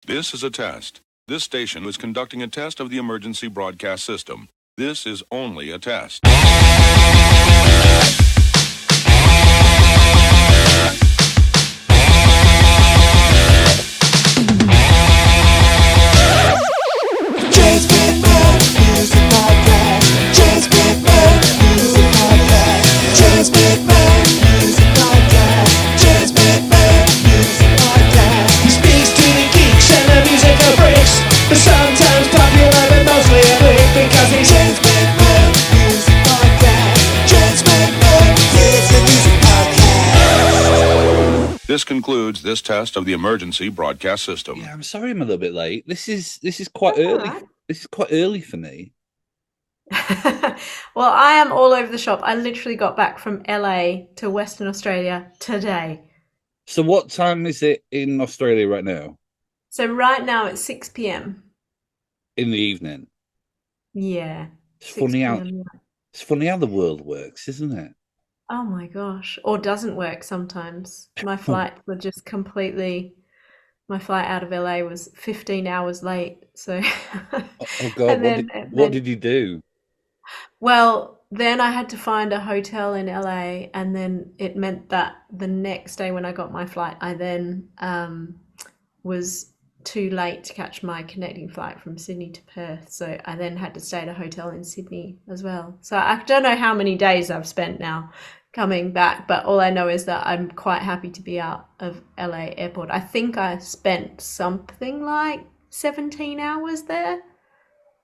This is a test. This station is conducting a test of the emergency broadcast system. This is only a test. James McMahon Music Podcast. James McMahon Music Podcast. James McMahon Music Podcast. James McMahon Music Podcast. He speaks to the geeks and the musical freaks, but sometimes popular but mostly a freak because he's James McMahon Music Podcast. James McMahon Music Podcast. This concludes this test of the emergency broadcast system. Yeah, I'm sorry I'm a little bit late. This is quite That's all early. right. This is quite early for me. Well, I am all over the shop. I literally got back from LA to Western Australia today. So what time is it in Australia right now? So right now it's 6 p.m. In the evening. Yeah. It's 6 funny how p.m., yeah. it's funny how the world works, isn't it? Oh my gosh. Or doesn't work sometimes. My flight was just completely, my flight out of LA was 15 hours late. So, Oh God, and what did you do? well, then I had to find a hotel in LA, and then it meant that the next day when I got my flight, I then was too late to catch my connecting flight from Sydney to Perth. So I then had to stay at a hotel in Sydney as well. So I don't know how many days I've spent now coming back, but all I know is that I'm quite happy to be out of LA airport. I think I spent something like 17 hours there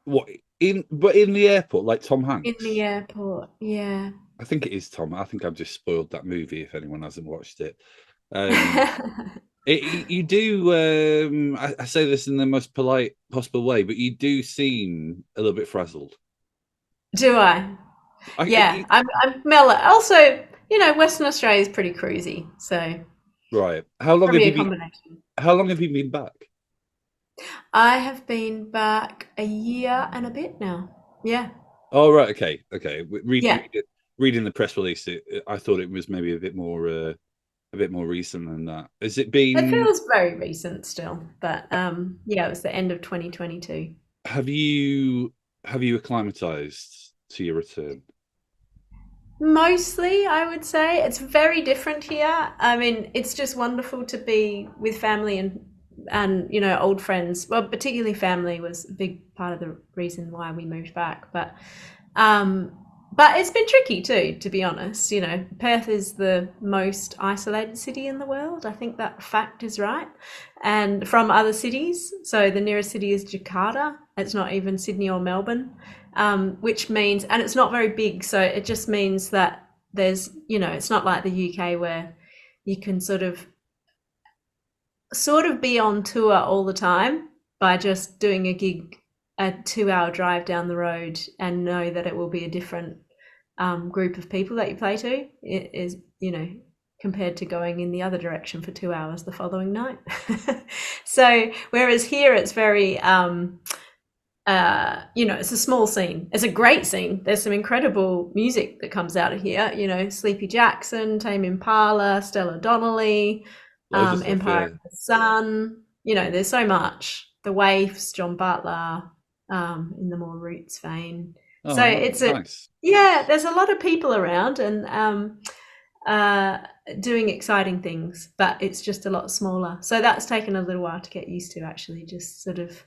What in the airport, like Tom in Hanks? the airport. Yeah. I think it is Tom. I think I've just spoiled that movie if anyone hasn't watched it. You do. I say this in the most polite possible way, but you do seem a little bit frazzled. Do I? Yeah, I'm mellow. Also, Western Australia is pretty cruisy, so Right. How long have probably you a been? combination. How long have you been back? I have been back a year and a bit now. Yeah. Oh, right. Okay. Yeah. Reading the press release, I thought it was maybe a bit more recent than that. Has it It been? feels very recent still, but yeah, it was the end of 2022. Have you acclimatized to your return? Mostly, I would say. It's very different here. I mean, it's just wonderful to be with family and old friends. Well, particularly family was a big part of the reason why we moved back. But it's been tricky too, to be honest. Perth is the most isolated city in the world. I think that fact is right. And from other cities, so the nearest city is Jakarta. It's not even Sydney or Melbourne, which means, and it's not very big. So it just means that there's, it's not like the UK where you can sort of be on tour all the time by just doing a gig, a 2-hour drive down the road, and know that it will be a different group of people that you play to. It is, compared to going in the other direction for 2 hours the following night. So whereas here it's very, it's a small scene. It's a great scene. There's some incredible music that comes out of here. Sleepy Jackson, Tame Impala, Stella Donnelly, Loads of stuff, Empire yeah. of the Sun. There's so much. The Waifs, John Butler, in the more roots vein. Oh, So it's nice. there's a lot of people around and doing exciting things, but it's just a lot smaller. So that's taken a little while to get used to, actually, just sort of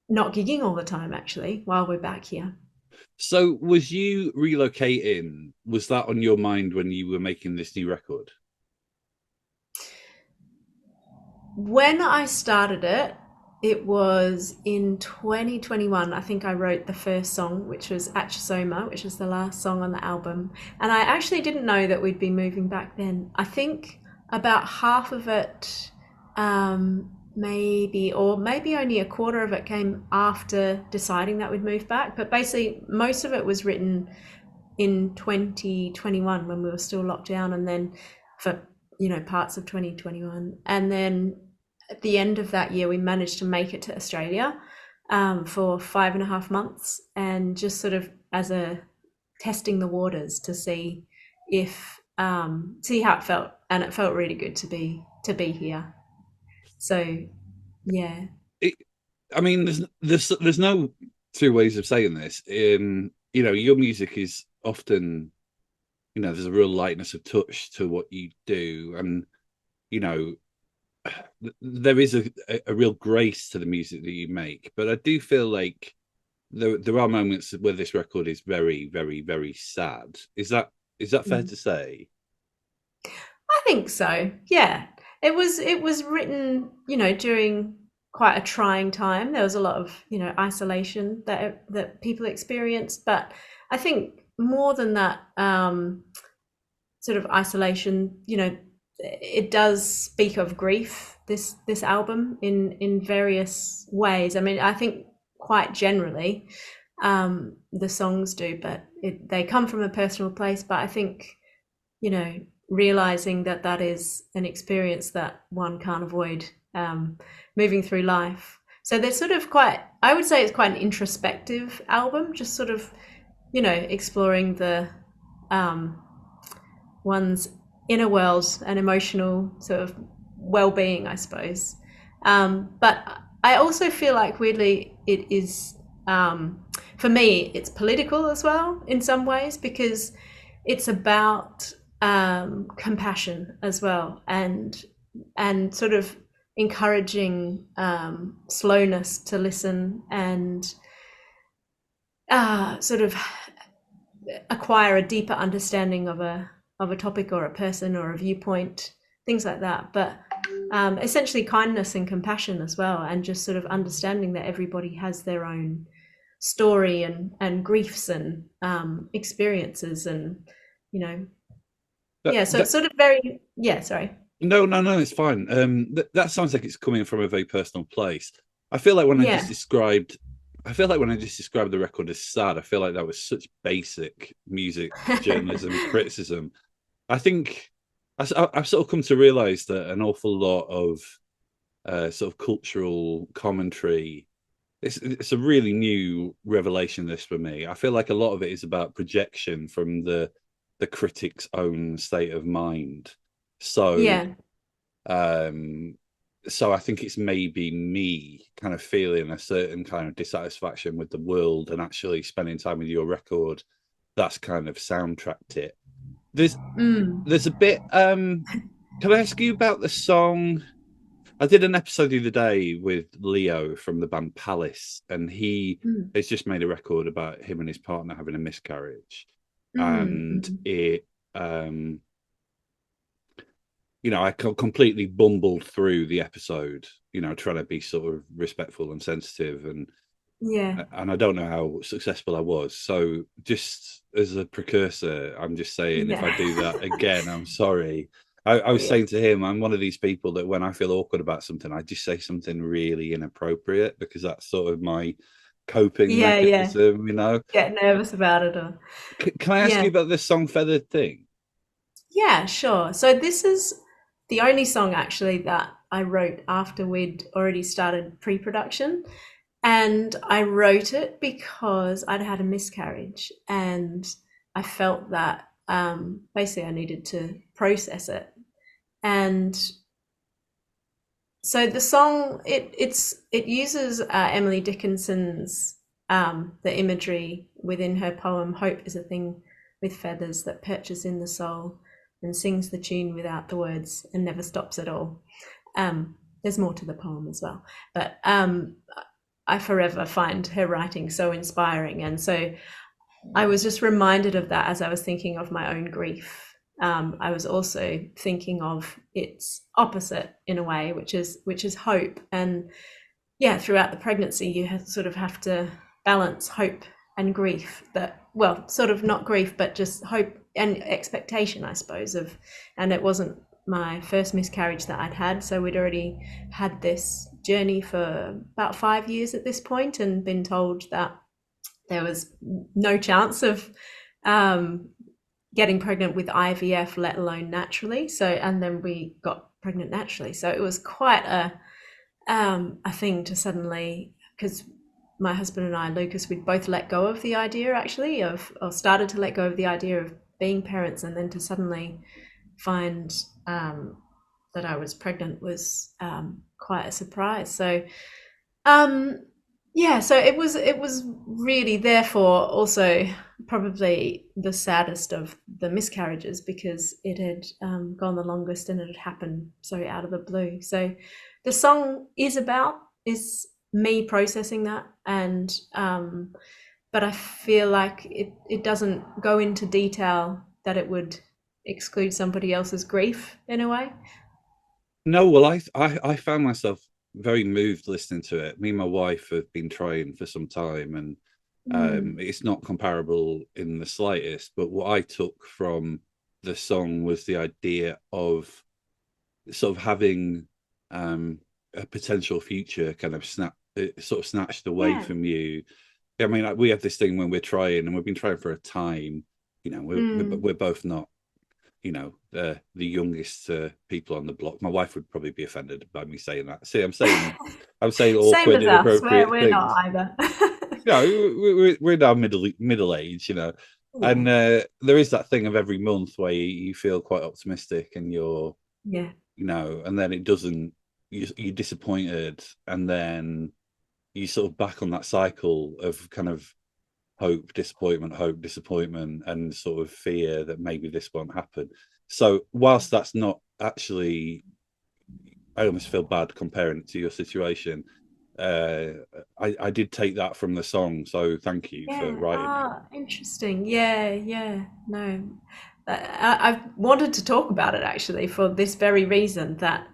not gigging all the time, actually, while we're back here. So, was you relocating? Was that on your mind when you were making this new record? When I started it, it was in 2021. I think I wrote the first song, which was Achisoma, which was the last song on the album. And I actually didn't know that we'd be moving back then. I think about half of it, maybe only a quarter of it came after deciding that we'd move back. But basically, most of it was written in 2021 when we were still locked down, and then for, parts of 2021. And then at the end of that year, we managed to make it to Australia for 5.5 months, and just sort of as a testing the waters to see how it felt. And it felt really good to be here. So Yeah. I mean, there's no two ways of saying this. Your music is often, there's a real lightness of touch to what you do, and you know, there is a real grace to the music that you make. But I do feel like there are moments where this record is very, very, very sad. Is that fair to say? I think so. Yeah. It was written, during quite a trying time. There was a lot of, isolation that people experienced, but I think more than that, sort of isolation, it does speak of grief, this album, in various ways. I mean, I think quite generally, the songs do, but they come from a personal place. But I think, realizing that is an experience that one can't avoid, moving through life. So they're sort of I would say it's quite an introspective album, just sort of, exploring the one's inner world and emotional sort of well-being, I suppose. But I also feel like, weirdly, it is, for me, it's political as well in some ways, because it's about compassion as well, and sort of encouraging slowness to listen, and sort of acquire a deeper understanding of a topic or a person or a viewpoint, things like that. But essentially kindness and compassion as well, and just sort of understanding that everybody has their own story and griefs and experiences, and so it's sort of very, sorry. No, it's fine. That sounds like it's coming from a very personal place. I feel like when Yeah. I feel like when I just described the record as sad, I feel like that was such basic music journalism criticism. I think I've sort of come to realize that an awful lot of sort of cultural commentary, it's a really new revelation, this, for me. I feel like a lot of it is about projection from the critic's own state of mind. So Yeah. so I think it's maybe me kind of feeling a certain kind of dissatisfaction with the world, and actually spending time with your record that's kind of soundtracked it. There's a bit, can I ask you about the song? I did an episode the other day with Leo from the band Palace, and he has just made a record about him and his partner having a miscarriage. And it I completely bumbled through the episode, trying to be sort of respectful and sensitive, and I don't know how successful I was. So just as a precursor, I'm just saying, if I do that again, I'm sorry. I was saying to him, I'm one of these people that when I feel awkward about something, I just say something really inappropriate, because that's sort of my coping mechanism, Get nervous about it, or Can I ask you about this song Feathered Thing? Yeah, sure. So this is the only song actually that I wrote after we'd already started pre-production. And I wrote it because I'd had a miscarriage, and I felt that basically I needed to process it. And so the song, it uses Emily Dickinson's the imagery within her poem "Hope is a thing with feathers that perches in the soul and sings the tune without the words and never stops at all." There's more to the poem as well, but I forever find her writing so inspiring, and so I was just reminded of that as I was thinking of my own grief. I was also thinking of its opposite in a way, which is hope. And throughout the pregnancy, you sort of have to balance hope and grief. Sort of not grief, but just hope and expectation, I suppose. And it wasn't my first miscarriage that I'd had, so we'd already had this journey for about 5 years at this point, and been told that there was no chance of getting pregnant with IVF, let alone naturally. So, and then we got pregnant naturally. So it was quite a thing to suddenly, because my husband and I, Lucas, we'd both let go of the idea, actually, or started to let go of the idea of being parents, and then to suddenly find that I was pregnant was quite a surprise. So yeah, so it was really therefore also probably the saddest of the miscarriages, because it had gone the longest and it had happened so out of the blue. So the song is me processing that, and but I feel like it doesn't go into detail that it would exclude somebody else's grief in a way. No, well, I found myself very moved listening to it. Me and my wife have been trying for some time, and it's not comparable in the slightest. But what I took from the song was the idea of sort of having a potential future kind of snatched away Yeah. from you. I mean, like, we have this thing when we're trying, and we've been trying for a time. You know, we're both not, you know, the youngest people on the block. My wife would probably be offended by me saying that. See, I'm saying Same awkward, as us. inappropriate We're things. not either. You know, we're now middle age, you know, and Yeah. there is that thing of every month where you feel quite optimistic, and you're, Yeah. you know, and then it doesn't. You're disappointed, and then you sort of back on that cycle of kind of hope, disappointment, and sort of fear that maybe this won't happen. So whilst that's not actually, I almost feel bad comparing it to your situation. I did take that from the song, so thank you for Yeah. writing it. Ah, interesting. Yeah. Yeah. No. I've wanted to talk about it actually for this very reason, that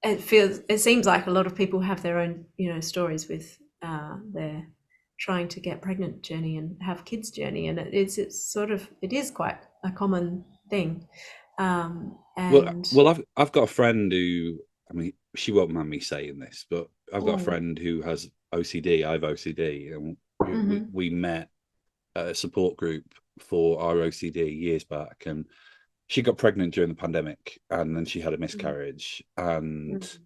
it seems like a lot of people have their own, you know, stories with their trying to get pregnant journey and have kids journey, and it is quite a common thing. And I've got a friend who, I mean, she won't mind me saying this, but I've got a oh, friend who has OCD. I have OCD, and we met at a support group for our OCD years back, and she got pregnant during the pandemic, and then she had a miscarriage, and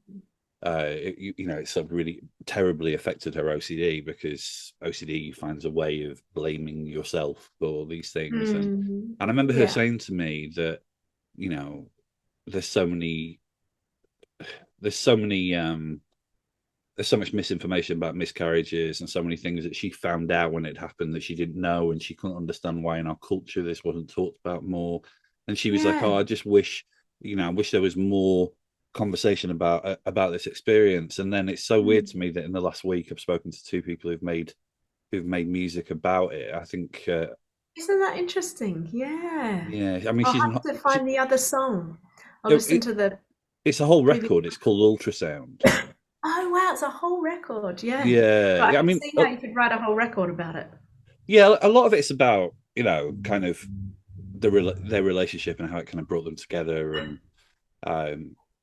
you know, it sort of really terribly affected her OCD, because OCD finds a way of blaming yourself for these things, and I remember her yeah, saying to me that, you know, there's so many there's so many there's so much misinformation about miscarriages, and so many things that she found out when it happened that she didn't know, and she couldn't understand why in our culture this wasn't talked about more. And she was like, yeah. oh, I just wish, you know, I wish there was more conversation about this experience. And then it's so weird to me that in the last week I've spoken to two people who've made music about it. I think Isn't that interesting? Yeah. yeah, I mean, I'll have to find the other song. I'll listen it, to the it's a whole previous. record. It's called Ultrasound. Oh wow, it's a whole record. Yeah. Yeah, So I yeah. I can mean, see how you could write a whole record about it. yeah, a lot of it's about, you know, kind of their relationship and how it kind of brought them together, and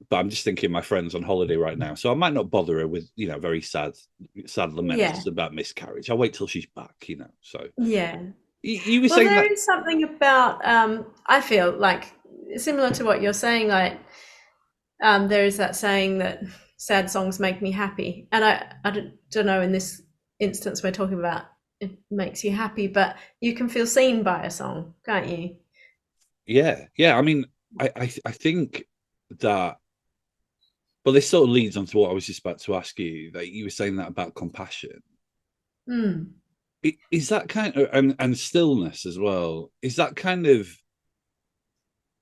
but I'm just thinking my friend's on holiday right now, so I might not bother her with, you know, very sad Yeah. laments about miscarriage. I'll wait till she's back, you know. So Yeah. you were Well, saying there that, is something about I feel like similar to what you're saying, like there is that saying that sad songs make me happy, and I don't know, in this instance we're talking about it makes you happy, but you can feel seen by a song, can't you? yeah. I mean, I think that, well, this sort of leads on to what I was just about to ask you. That you were saying that about compassion. Mm. Is that kind of, and stillness as well? Is that kind of,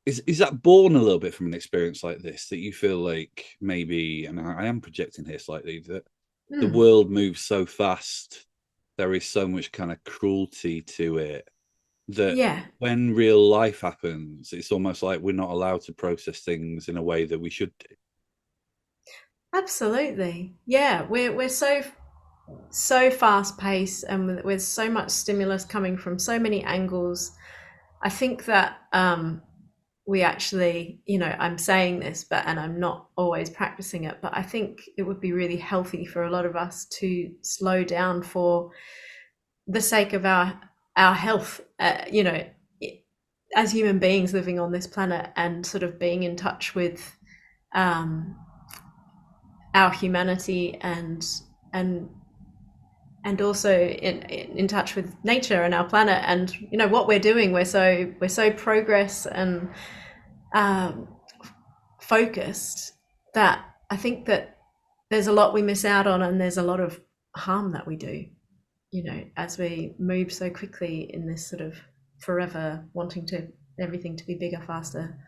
is that born a little bit from an experience like this, that you feel like maybe, and I am projecting here slightly, that the Mm. world moves so fast, there is so much kind of cruelty to it, that Yeah, when real life happens, it's almost like we're not allowed to process things in a way that we should do. absolutely. Yeah, we're so fast paced, and with so much stimulus coming from so many angles. I think that we actually, you know, I'm saying this, but and I'm not always practicing it, but I think it would be really healthy for a lot of us to slow down for the sake of our health. You know, as human beings living on this planet, and sort of being in touch with um, our humanity, and and also in touch with nature and our planet, and you know what we're doing. We're so progress and um, focused that I think that there's a lot we miss out on, and there's a lot of harm that we do, as we move so quickly in this sort of forever wanting to everything to be bigger, faster.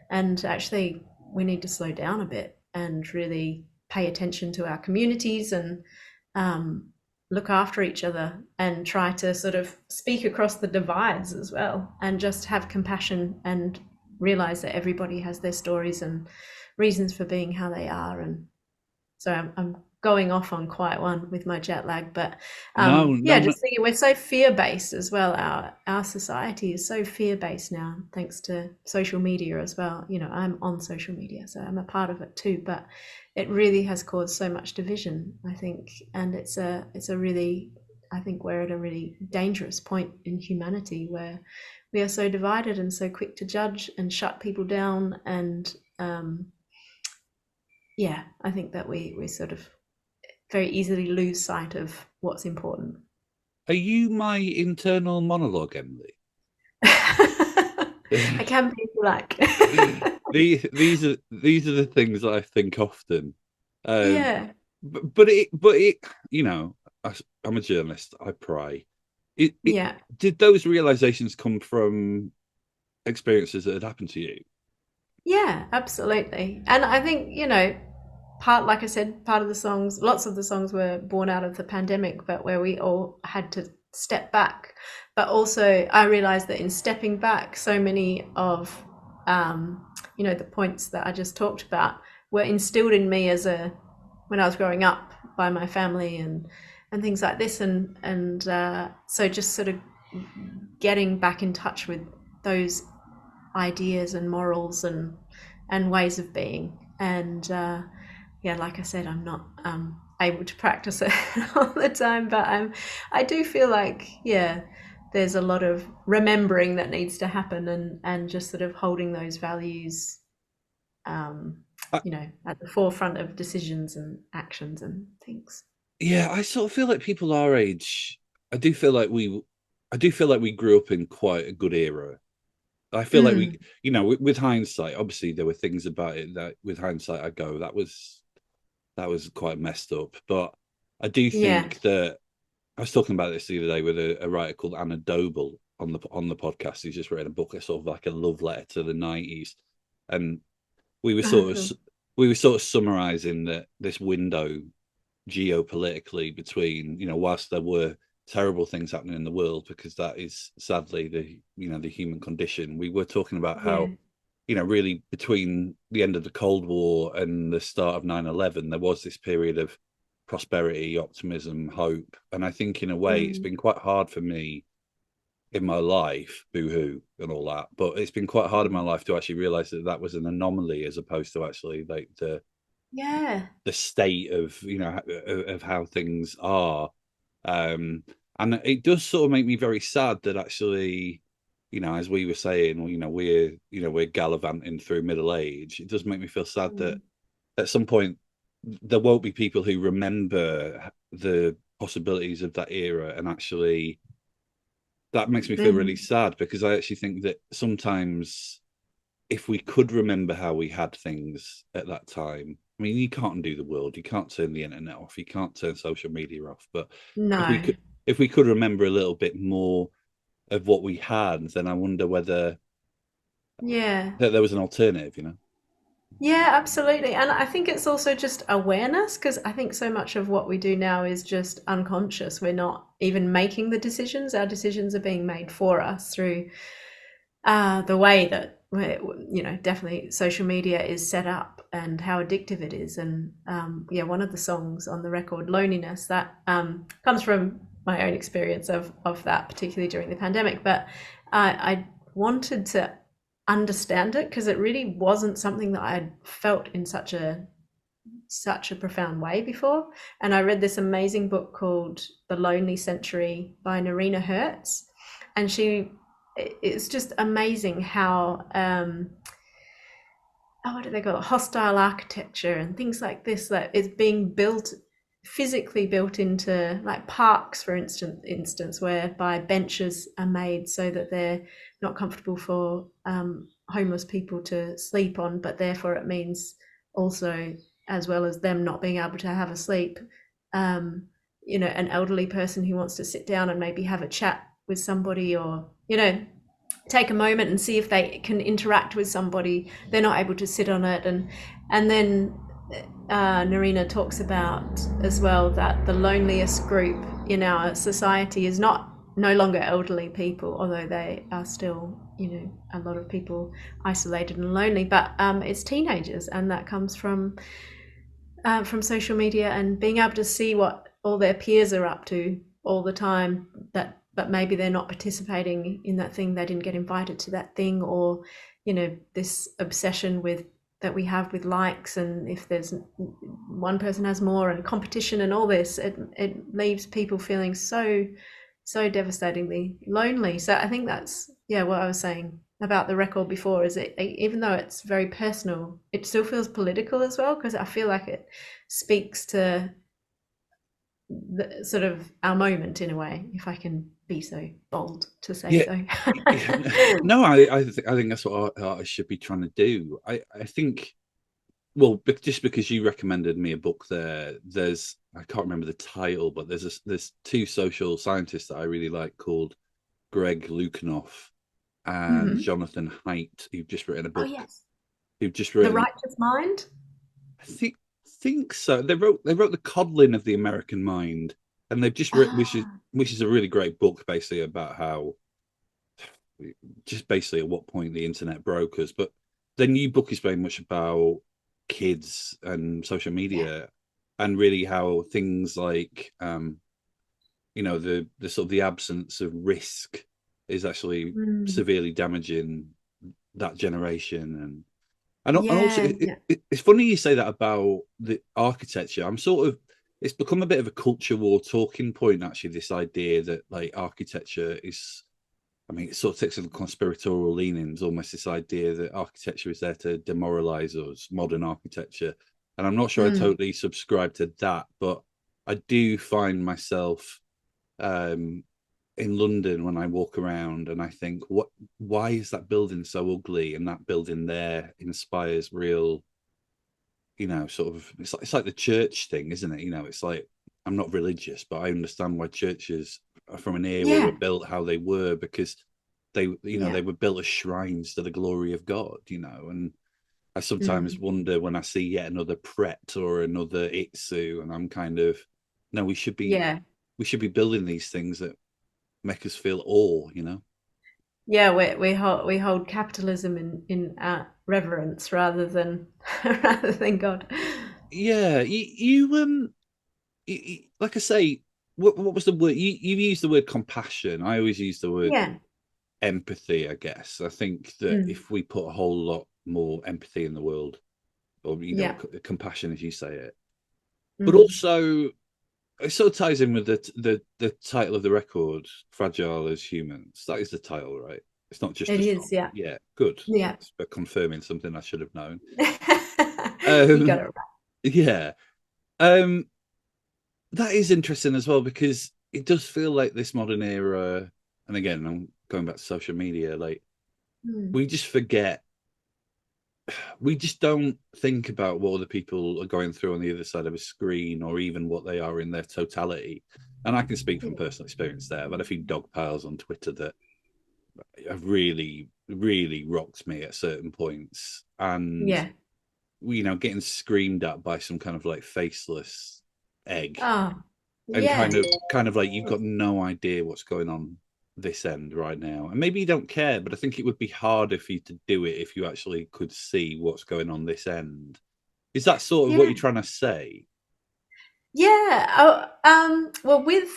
And actually, we need to slow down a bit and really pay attention to our communities and look after each other and try to sort of speak across the divides as well, and just have compassion and realize that everybody has their stories and reasons for being how they are. And so I'm going off on quite one with my jet lag, but No. just thinking we're so fear-based as well. Our society is so fear-based now, thanks to social media as well. I'm on social media, so I'm a part of it too, but it really has caused so much division, I think. And it's a really, I think we're at a really dangerous point in humanity where we are so divided and so quick to judge and shut people down. And I think that we sort of very easily lose sight of what's important. Are you my internal monologue, Emily? I can be, if you like. These are the things that I think often. Yeah. But it I'm a journalist. I pry. Yeah. Did those realizations come from experiences that had happened to you? Yeah, absolutely. And I think, like I said, part of the songs, lots of the songs were born out of the pandemic, but where we all had to step back. But also I realized that in stepping back, so many of, the points that I just talked about were instilled in me when I was growing up by my family and things like this. And so just sort of getting back in touch with those ideas and morals and ways of being. And like I said, I'm not able to practice it all the time, but I do feel like there's a lot of remembering that needs to happen, and just sort of holding those values at the forefront of decisions and actions and things. I sort of feel like people our age, I do feel like we grew up in quite a good era. I feel like we, with hindsight, obviously there were things about it that, with hindsight, I go, that was quite messed up. But I do think that I was talking about this the other day with a writer called Anna Doble on the podcast. He's just written a book, sort of like a love letter to the 90s, and we were sort of summarizing that this window geopolitically between, whilst there were terrible things happening in the world, because that is sadly the human condition. We were talking about how, really between the end of the Cold War and the start of 9/11, there was this period of prosperity, optimism, hope. And I think in a way it's been quite hard for me in my life, boo-hoo and all that, but it's been quite hard in my life to actually realize that was an anomaly, as opposed to actually like the state of of how things are. And it does sort of make me very sad that actually, as we were saying, we're gallivanting through middle age. It does make me feel sad that at some point there won't be people who remember the possibilities of that era. And actually that makes me feel really sad, because I actually think that sometimes if we could remember how we had things at that time, I mean, you can't undo the world, you can't turn the internet off, you can't turn social media off, but if we could remember a little bit more of what we had, then I wonder whether that there was an alternative, Yeah, absolutely. And I think it's also just awareness, because I think so much of what we do now is just unconscious. We're not even making the decisions. Our decisions are being made for us through the way that, definitely social media is set up and how addictive it is. And one of the songs on the record, Loneliness, that comes from my own experience of that, particularly during the pandemic. But I wanted to understand it, because it really wasn't something that I had felt in such a profound way before. And I read this amazing book called The Lonely Century by Narina Hertz, and it's just amazing how what do they call it, hostile architecture and things like this that is being physically built into, like, parks, for instance, whereby benches are made so that they're not comfortable for homeless people to sleep on, but therefore it means also, as well as them not being able to have a sleep, you know, an elderly person who wants to sit down and maybe have a chat with somebody, or, you know, take a moment and see if they can interact with somebody, they're not able to sit on it. And then Narina talks about as well that the loneliest group in our society is no longer elderly people, although they are still, you know, a lot of people isolated and lonely, but it's teenagers, and that comes from social media and being able to see what all their peers are up to all the time, but maybe they're not participating in that thing, they didn't get invited to that thing, or, you know, this obsession with that we have with likes, and if there's one person has more, and competition and all this, it leaves people feeling so devastatingly lonely. So I think that's, yeah, what I was saying about the record before, is it, even though it's very personal, it still feels political as well, because I feel like it speaks to the sort of our moment in a way, if I can be so bold to say so. No, I think that's what artists should be trying to do. I think, well, just because you recommended me a book there's, I can't remember the title, but there's two social scientists that I really like called Greg Lukianoff and Jonathan Haidt, who've just written a book. Oh yes, who've just written The Righteous Mind. I think so. They wrote the Coddling of the American Mind, and they've just written, which is a really great book, basically about how, just basically at what point the internet broke us. But the new book is very much about kids and social media, and really how things like you know, the sort of the absence of risk is actually severely damaging that generation. And also, it's funny you say that about the architecture. I'm sort of, it's become a bit of a culture war talking point, actually, this idea that like architecture is, I mean, it sort of takes some conspiratorial leanings, almost this idea that architecture is there to demoralize us, modern architecture. And I'm not sure I totally subscribe to that, but I do find myself in London when I walk around and I think, why is that building so ugly? And that building there inspires real, you know, sort of, it's like the church thing, isn't it? You know, it's like, I'm not religious, but I understand why churches from an era were built how they were, because they, you know, they were built as shrines to the glory of God, you know. And I sometimes wonder when I see yet another Pret or another Itsu, and I'm kind of, no, we should be building these things that make us feel awe, you know. Yeah, we hold capitalism in reverence rather than God. Yeah, you like I say, what was the word you used? The word compassion. I always use the word empathy. I guess I think that if we put a whole lot more empathy in the world, or, you know, compassion as you say it, but also it sort of ties in with the title of the record, "Fragile as Humans." That is the title, right? It's not just It a is, song. Yeah, good. Yeah. But confirming something I should have known. You got it right. Yeah. That is interesting as well, because it does feel like this modern era, and again, I'm going back to social media, like we just forget, we just don't think about what other people are going through on the other side of a screen, or even what they are in their totality. And I can speak from personal experience there. I've had a few dog piles on Twitter that have really, really rocked me at certain points. And, you know, getting screamed at by some kind of like faceless egg. And kind of like, you've got no idea what's going on this end right now, and maybe you don't care, but I think it would be harder for you to do it if you actually could see what's going on this end. Is that sort of what you're trying to say? Well, with,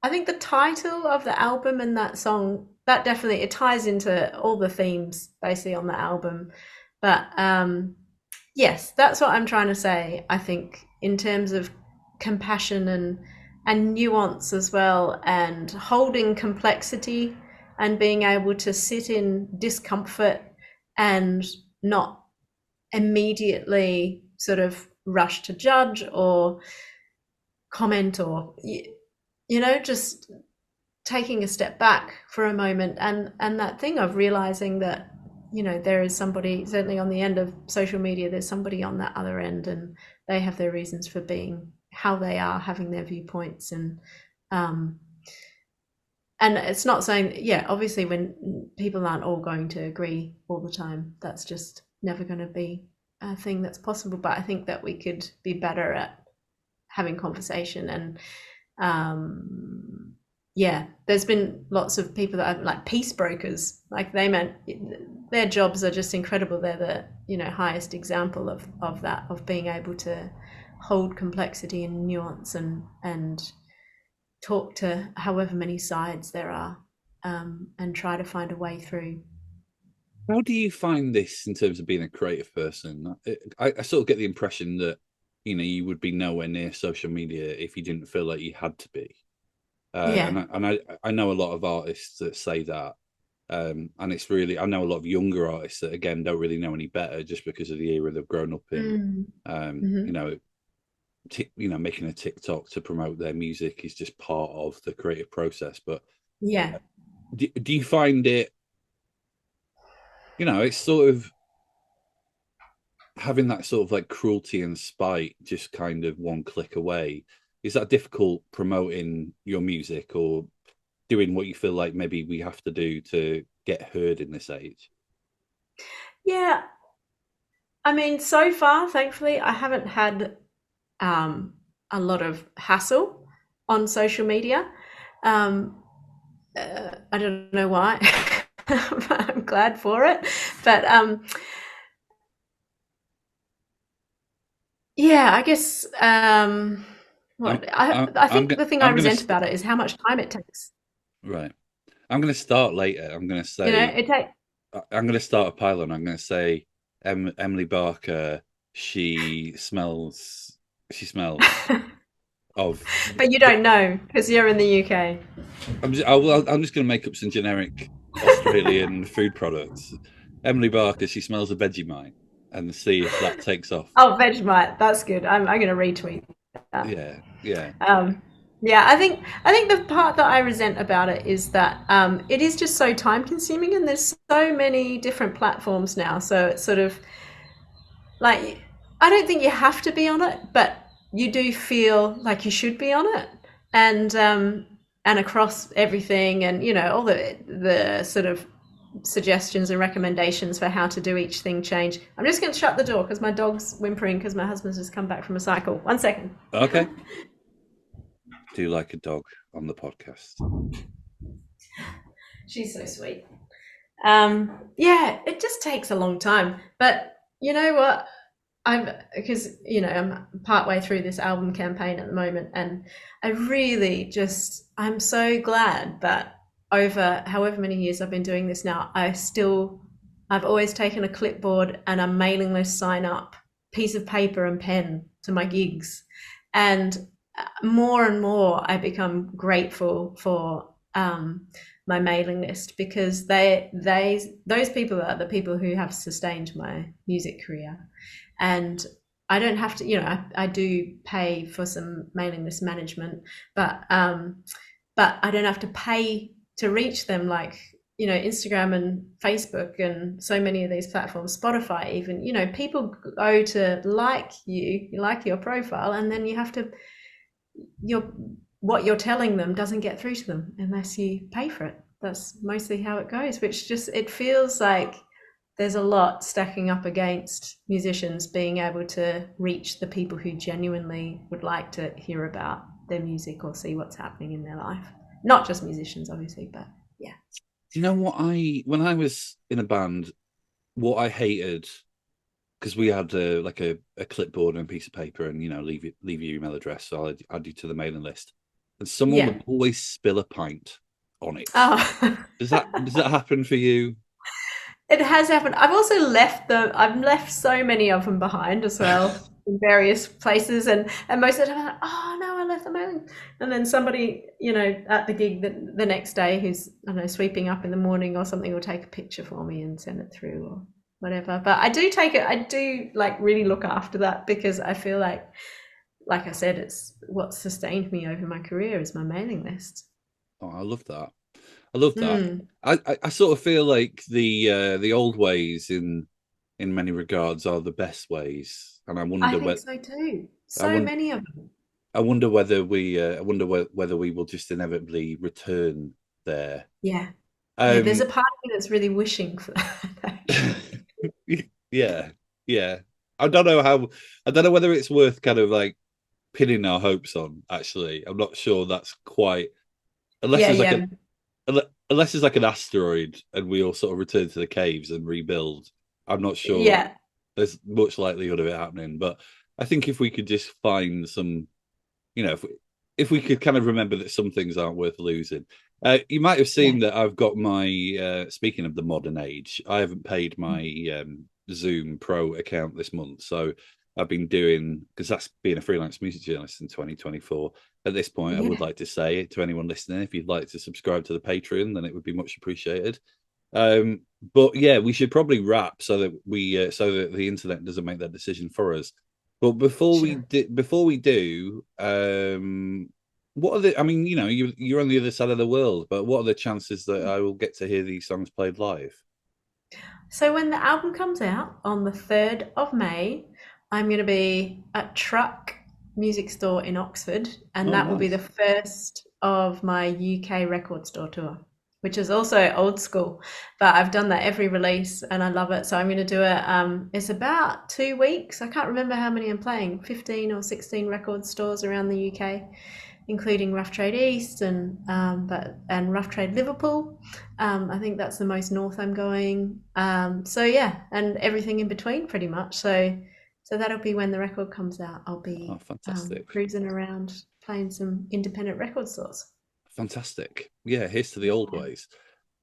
I think the title of the album and that song, that definitely, it ties into all the themes basically on the album. But yes, that's what I'm trying to say, I think, in terms of compassion and nuance as well, and holding complexity, and being able to sit in discomfort and not immediately sort of rush to judge or comment, or, you know, just taking a step back for a moment, and that thing of realizing that there is somebody, certainly on the end of social media, there's somebody on that other end, and they have their reasons for being how they are, having their viewpoints, and it's not saying, obviously when people aren't all going to agree all the time, that's just never going to be a thing that's possible. But I think that we could be better at having conversation, and there's been lots of people that are like peace brokers, like their jobs are just incredible. They're the highest example of that, of being able to hold complexity and nuance and talk to however many sides there are, and try to find a way through. How do you find this in terms of being a creative person? I sort of get the impression that you would be nowhere near social media if you didn't feel like you had to be. And I know a lot of artists that say that, and it's really, I know a lot of younger artists that again don't really know any better just because of the era they've grown up in. Making a TikTok to promote their music is just part of the creative process. But do you find it? It's sort of having that sort of like cruelty and spite just kind of one click away. Is that difficult promoting your music or doing what you feel like maybe we have to do to get heard in this age? Yeah. I mean, so far, thankfully, I haven't had a lot of hassle on social media. I don't know why. I'm glad for it. But I guess I think the thing I resent about it is how much time it takes. Right. I'm going to start later. I'm going to say I'm going to start a pylon. I'm going to say Emily Barker. She smells of. But you don't know because you're in the UK. I'm just going to make up some generic Australian food products. Emily Barker. She smells of Vegemite, and see if that takes off. Oh, Vegemite. That's good. I'm going to retweet that. Yeah. I think the part that I resent about it is that it is just so time consuming, and there's so many different platforms now. So it's sort of like, I don't think you have to be on it, but you do feel like you should be on it, and across everything, and all the sort of suggestions and recommendations for how to do each thing change. I'm just going to shut the door because my dog's whimpering because my husband's just come back from a cycle. 1 second. Okay. Do you like a dog on the podcast? She's so sweet. It just takes a long time, but you know what? I'm partway through this album campaign at the moment, and I'm so glad that over however many years I've been doing this now, I've always taken a clipboard and a mailing list sign up, piece of paper and pen to my gigs, and more and more I become grateful for my mailing list, because those people are the people who have sustained my music career. And I don't have to, I do pay for some mailing list management, but I don't have to pay to reach them like, Instagram and Facebook and so many of these platforms, Spotify even, people go to like your profile, and then you have to, what you're telling them doesn't get through to them unless you pay for it. That's mostly how it goes, which it feels like there's a lot stacking up against musicians being able to reach the people who genuinely would like to hear about their music or see what's happening in their life. Not just musicians, obviously, but yeah. Do you know what when I was in a band, what I hated, because we had a clipboard and a piece of paper, and leave your email address, so I'd add you to the mailing list, and someone would always spill a pint on it. Oh. Does that happen for you? It has happened. I've also left so many of them behind as well in various places, and most of the time I'm like, oh no, I left the mailing. And then somebody, at the gig the next day, who's, I don't know, sweeping up in the morning or something, will take a picture for me and send it through or whatever. But I do like really look after that, because I feel like I said, it's what sustained me over my career is my mailing list. Oh, I love that. I love that. Mm, I sort of feel like the old ways in many regards are the best ways, and I think so too. I So wonder many of them. I wonder whether whether we will just inevitably return there. Yeah. Yeah, there's a Um, part of me that's really wishing for that, actually. yeah, yeah. I don't know how. I don't know whether it's worth kind of like pinning our hopes on. Actually, I'm not sure that's quite unless Yeah, there's like yeah. unless there's like an asteroid and we all sort of return to the caves and rebuild. I'm not sure Yeah. there's much likelihood of it happening. But I think if we could just find some, if we could kind of remember that some things aren't worth losing. You might have Yeah. seen that I've got my speaking of the modern age, I haven't paid my Zoom Pro account this month, so I've been doing because that's being a freelance music journalist in 2024. At this point, I would Yeah. like to say to anyone listening, if you'd like to subscribe to the Patreon, then it would be much appreciated. But yeah, we should probably wrap so that the internet doesn't make that decision for us. But Sure. before we do, what are the? I mean, you're on the other side of the world, but what are the chances that I will get to hear these songs played live? So when the album comes out on the 3rd of May, I'm going to be at Truck Music Store in Oxford, and Oh, that will be the nice. first of my UK record store tour, which is also old school, but I've done that every release and I love it. So I'm going to do it. It's about 2 weeks. I can't remember how many I'm playing, 15 or 16 record stores around the UK, including Rough Trade East and Rough Trade Liverpool. I think that's the most north I'm going. So yeah, and everything in between pretty much. So that'll be when the record comes out. I'll Oh, be fantastic. cruising around playing some independent record stores. Fantastic. Yeah, here's to the old Yeah. ways.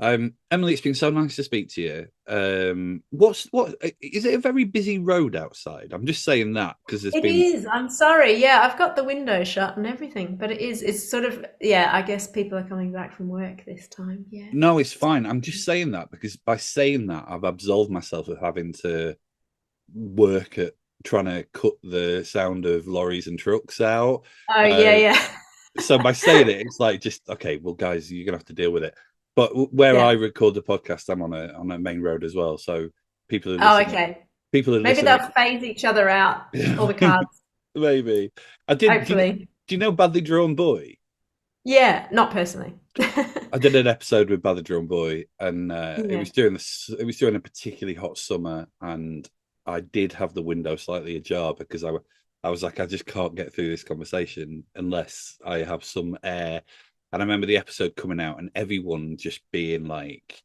Emily, it's been so nice to speak to you. What is it a very busy road outside? I'm just saying that because there's It been is. I'm sorry. Yeah, I've got the window shut and everything, but it is. It's sort of, yeah, I guess people are coming back from work this time. Yeah. no, it's fine. I'm just saying that because by saying that, I've absolved myself of having to work at trying to cut the sound of lorries and trucks out. Oh, yeah, Uh, so yeah. by saying it, it's like just okay. Well, guys, you're gonna have to deal with it. But where I Yeah. record the podcast, I'm on a main road as well, so people are Oh, listening. okay. People are Maybe listening. they'll phase each other out, all the cars, Maybe I did. hopefully. Do you know Badly Drawn Boy? Yeah, not personally. I did an episode with Badly Drawn Boy, and it Yeah. was during it was during a particularly hot summer, and I did have the window slightly ajar because I was like, I just can't get through this conversation unless I have some air. And I remember the episode coming out and everyone just being like,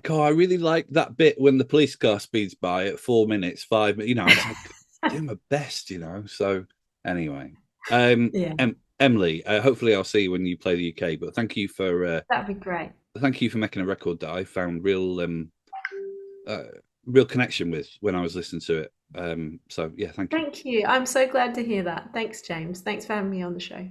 oh, I really like that bit when the police car speeds by at 4 minutes, 5 minutes. I was like, doing my best. So anyway, Yeah, Emily, hopefully I'll see you when you play the UK. But that'd be great. thank you for making a record that I found uh, real connection with when I was listening to it. So yeah, thank you. Thank you. I'm so glad to hear that. Thanks, James. Thanks for having me on the show.